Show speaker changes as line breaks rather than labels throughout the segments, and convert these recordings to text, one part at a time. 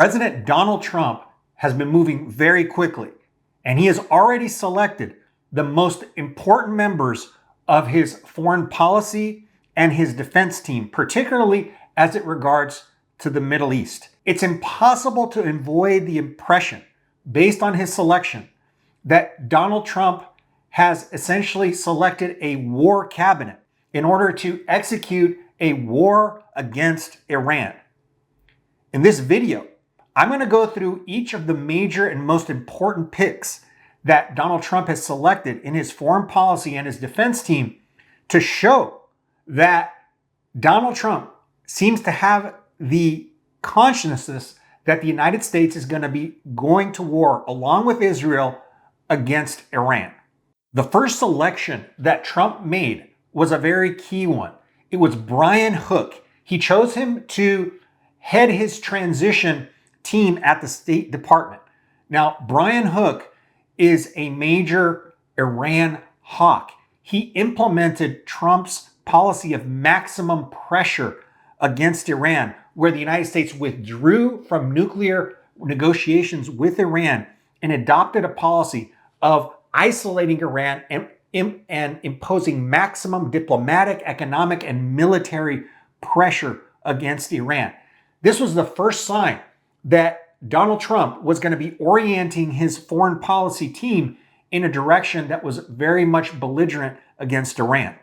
President Donald Trump has been moving very quickly, and he has already selected the most important members of his foreign policy and his defense team, particularly as it regards to the Middle East. It's impossible to avoid the impression, based on his selection, that Donald Trump has essentially selected a war cabinet in order to execute a war against Iran. In this video, I'm going to go through each of the major and most important picks that Donald Trump has selected in his foreign policy and his defense team to show that Donald Trump seems to have the consciousness that the United States is going to be going to war along with Israel against Iran. The first selection that Trump made was a very key one. It was Brian Hook. He chose him to head his transition team at the State Department. Now, Brian Hook is a major Iran hawk. He implemented Trump's policy of maximum pressure against Iran, where the United States withdrew from nuclear negotiations with Iran and adopted a policy of isolating Iran and imposing maximum diplomatic, economic, and military pressure against Iran. This was the first sign that Donald Trump was going to be orienting his foreign policy team in a direction that was very much belligerent against Iran.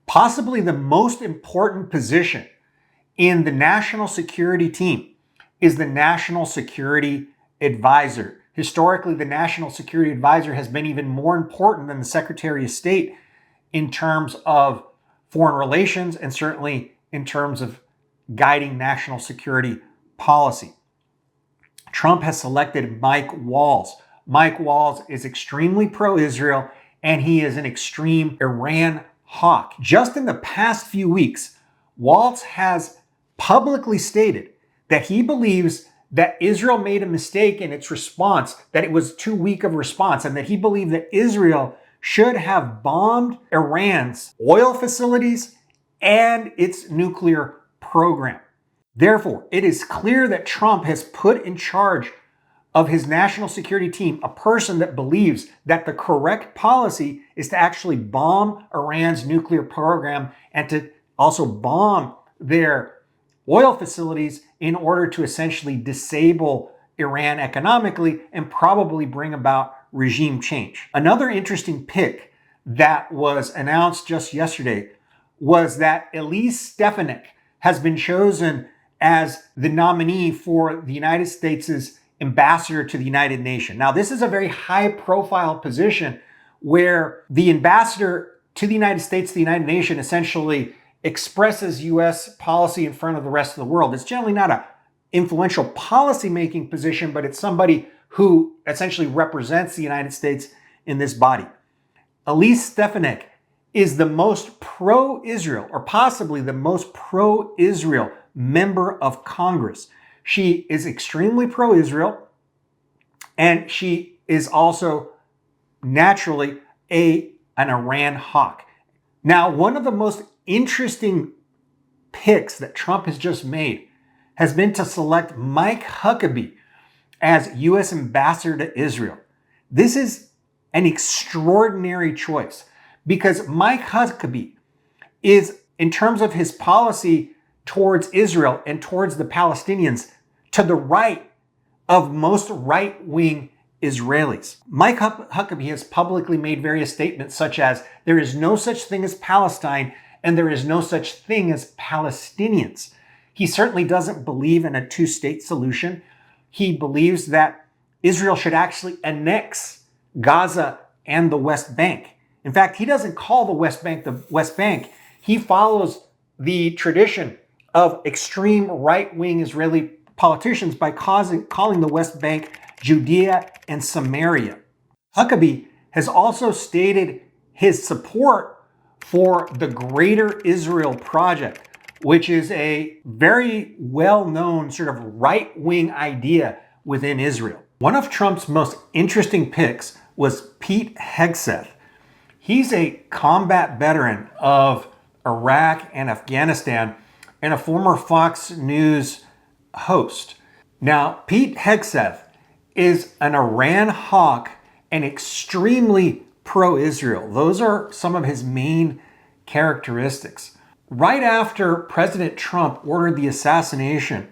Possibly the most important position in the national security team is the National Security Advisor. Historically, the National Security Advisor has been even more important than the Secretary of State in terms of foreign relations and certainly in terms of guiding national security policy. Trump has selected Mike Waltz. Mike Waltz is extremely pro-Israel, and he is an extreme Iran hawk. Just in the past few weeks, Waltz has publicly stated that he believes that Israel made a mistake in its response, that it was too weak of a response, and that he believed that Israel should have bombed Iran's oil facilities and its nuclear program. Therefore, it is clear that Trump has put in charge of his national security team a person that believes that the correct policy is to actually bomb Iran's nuclear program and to also bomb their oil facilities in order to essentially disable Iran economically and probably bring about regime change. Another interesting pick that was announced just yesterday was that Elise Stefanik has been chosen as the nominee for the United States' ambassador to the United Nations. Now, this is a very high-profile position where the ambassador to the United States, the United Nations, essentially expresses U.S. policy in front of the rest of the world. It's generally not an influential policy-making position, but it's somebody who essentially represents the United States in this body. Elise Stefanik is the most pro-Israel, or possibly the most pro-Israel member of Congress. She is extremely pro-Israel, and she is also naturally an Iran hawk. Now, one of the most interesting picks that Trump has just made has been to select Mike Huckabee as U.S. ambassador to Israel. This is an extraordinary choice because Mike Huckabee is, in terms of his policy towards Israel and towards the Palestinians, to the right of most right-wing Israelis. Mike Huckabee has publicly made various statements such as, there is no such thing as Palestine and there is no such thing as Palestinians. He certainly doesn't believe in a two-state solution. He believes that Israel should actually annex Gaza and the West Bank. In fact, he doesn't call the West Bank. He follows the tradition of extreme right-wing Israeli politicians by calling the West Bank Judea and Samaria. Huckabee has also stated his support for the Greater Israel Project, which is a very well-known sort of right-wing idea within Israel. One of Trump's most interesting picks was Pete Hegseth. He's a combat veteran of Iraq and Afghanistan and a former Fox News host. Now, Pete Hegseth is an Iran hawk and extremely pro-Israel. Those are some of his main characteristics. Right after President Trump ordered the assassination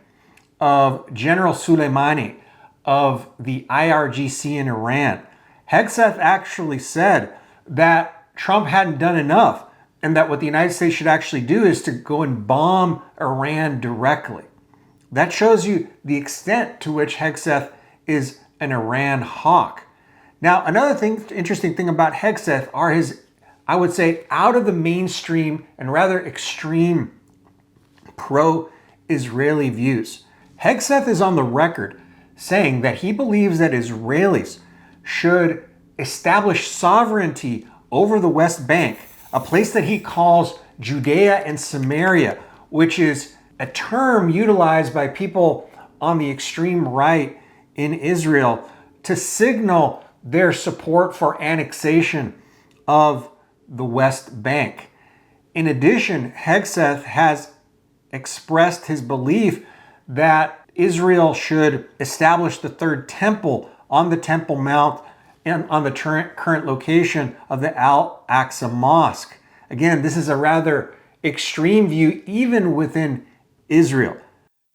of General Soleimani of the IRGC in Iran, Hegseth actually said that Trump hadn't done enough and that what the United States should actually do is to go and bomb Iran directly. That shows you the extent to which Hegseth is an Iran hawk. Now, another interesting thing about Hegseth are his, I would say, out of the mainstream and rather extreme pro-Israeli views. Hegseth is on the record saying that he believes that Israelis should establish sovereignty over the West Bank, a place that he calls Judea and Samaria, which is a term utilized by people on the extreme right in Israel to signal their support for annexation of the West Bank. In addition, Hegseth has expressed his belief that Israel should establish the third temple on the Temple Mount and on the current location of the Al-Aqsa Mosque. Again, this is a rather extreme view even within Israel.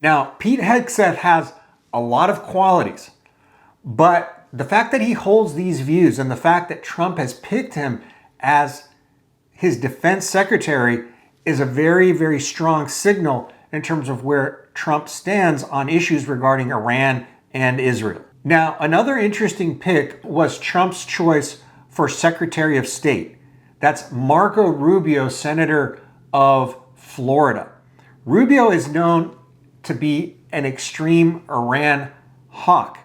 Now, Pete Hegseth has a lot of qualities, but the fact that he holds these views and the fact that Trump has picked him as his defense secretary is a very, very strong signal in terms of where Trump stands on issues regarding Iran and Israel. Now, another interesting pick was Trump's choice for Secretary of State. That's Marco Rubio, Senator of Florida. Rubio is known to be an extreme Iran hawk.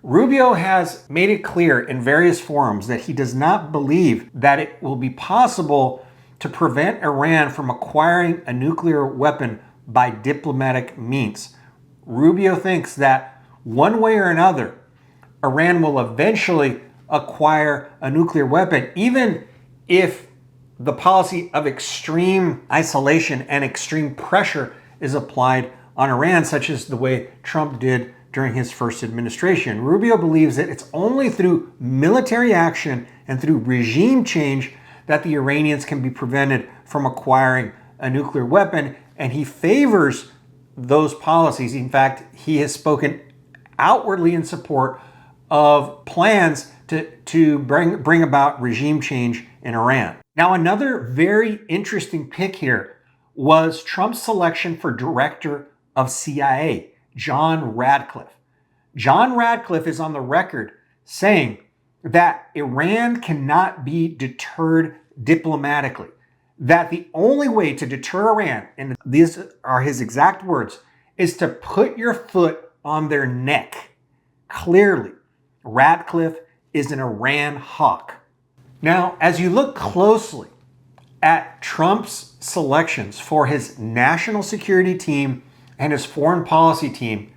Rubio has made it clear in various forums that he does not believe that it will be possible to prevent Iran from acquiring a nuclear weapon by diplomatic means. Rubio thinks that one way or another, Iran will eventually acquire a nuclear weapon, even if the policy of extreme isolation and extreme pressure is applied on Iran, such as the way Trump did during his first administration. Rubio believes that it's only through military action and through regime change that the Iranians can be prevented from acquiring a nuclear weapon, and he favors those policies. In fact, he has spoken outwardly in support of plans to bring about regime change in Iran. Now, another very interesting pick here was Trump's selection for director of CIA, John Ratcliffe. John Ratcliffe is on the record saying that Iran cannot be deterred diplomatically, that the only way to deter Iran, and these are his exact words, is to put your foot on their neck. Clearly, Ratcliffe is an Iran hawk. Now, as you look closely at Trump's selections for his national security team and his foreign policy team,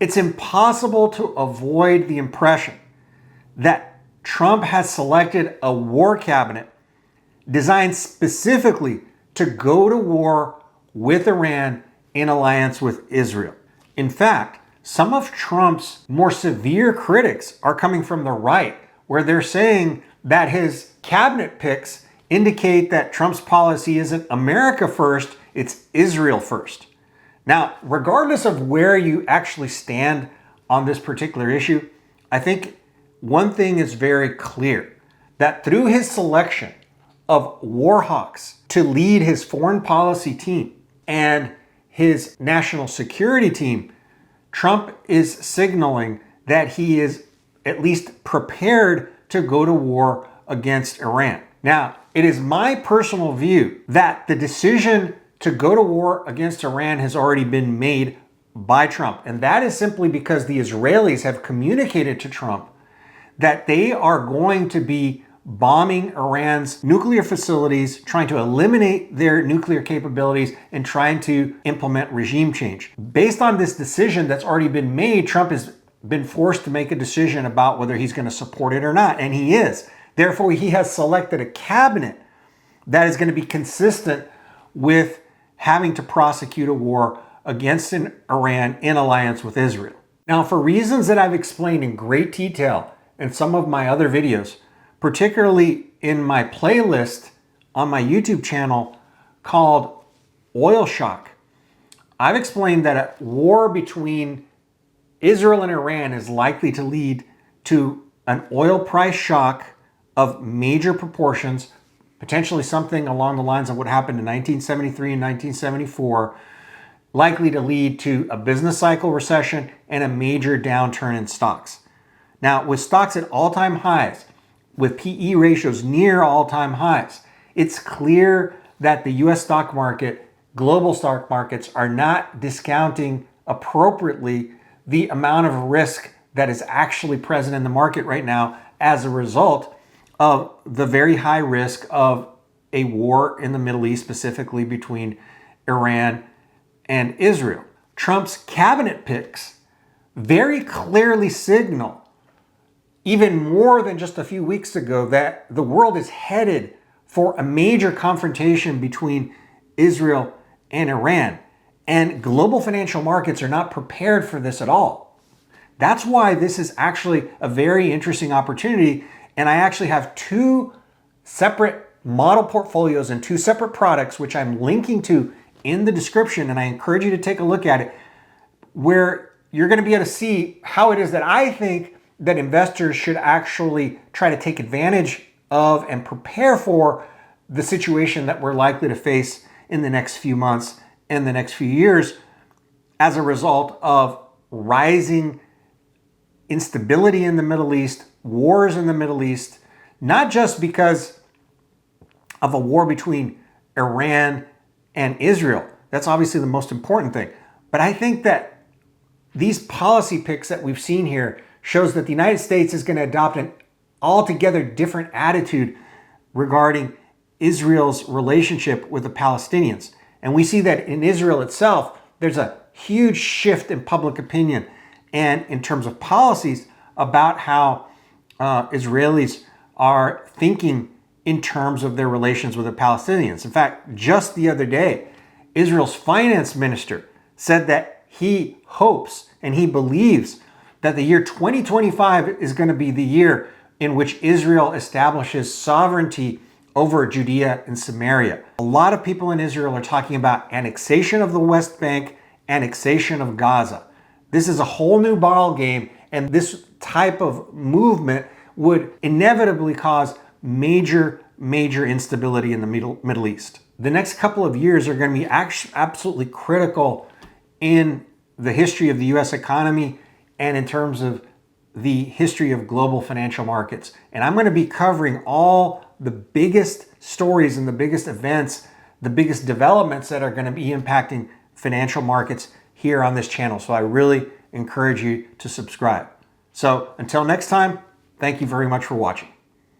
it's impossible to avoid the impression that Trump has selected a war cabinet designed specifically to go to war with Iran in alliance with Israel. In fact, some of Trump's more severe critics are coming from the right, where they're saying that his cabinet picks indicate that Trump's policy isn't America first, it's Israel first. Now, regardless of where you actually stand on this particular issue, I think one thing is very clear, that through his selection of war hawks to lead his foreign policy team and his national security team, Trump is signaling that he is at least prepared to go to war against Iran. Now, it is my personal view that the decision to go to war against Iran has already been made by Trump. And that is simply because the Israelis have communicated to Trump that they are going to be bombing Iran's nuclear facilities, trying to eliminate their nuclear capabilities, and trying to implement regime change. Based on this decision that's already been made, Trump has been forced to make a decision about whether he's going to support it or not, and he is. Therefore, he has selected a cabinet that is going to be consistent with having to prosecute a war against Iran in alliance with Israel. Now, for reasons that I've explained in great detail in some of my other videos, particularly in my playlist on my YouTube channel called Oil Shock, I've explained that a war between Israel and Iran is likely to lead to an oil price shock of major proportions, potentially something along the lines of what happened in 1973 and 1974, likely to lead to a business cycle recession and a major downturn in stocks. Now, with stocks at all-time highs, with PE ratios near all-time highs, it's clear that the US stock market, global stock markets, are not discounting appropriately the amount of risk that is actually present in the market right now as a result of the very high risk of a war in the Middle East, specifically between Iran and Israel. Trump's cabinet picks very clearly signal, even more than just a few weeks ago, that the world is headed for a major confrontation between Israel and Iran. And global financial markets are not prepared for this at all. That's why this is actually a very interesting opportunity. And I actually have two separate model portfolios and two separate products, which I'm linking to in the description. And I encourage you to take a look at it, where you're going to be able to see how it is that I think that investors should actually try to take advantage of and prepare for the situation that we're likely to face in the next few months and the next few years as a result of rising instability in the Middle East, wars in the Middle East, not just because of a war between Iran and Israel. That's obviously the most important thing. But I think that these policy picks that we've seen here shows that the United States is going to adopt an altogether different attitude regarding Israel's relationship with the Palestinians. And we see that in Israel itself, there's a huge shift in public opinion and in terms of policies about how Israelis are thinking in terms of their relations with the Palestinians. In fact, just the other day, Israel's finance minister said that he hopes and he believes that the year 2025 is going to be the year in which Israel establishes sovereignty over Judea and Samaria. A lot of people in Israel are talking about annexation of the West Bank, annexation of Gaza. This is a whole new ball game, and this type of movement would inevitably cause major instability in the Middle East. The next couple of years are going to be absolutely critical in the history of the US economy and in terms of the history of global financial markets. And I'm going to be covering all the biggest stories and the biggest events, the biggest developments that are going to be impacting financial markets here on this channel. So I really encourage you to subscribe. So until next time, thank you very much for watching.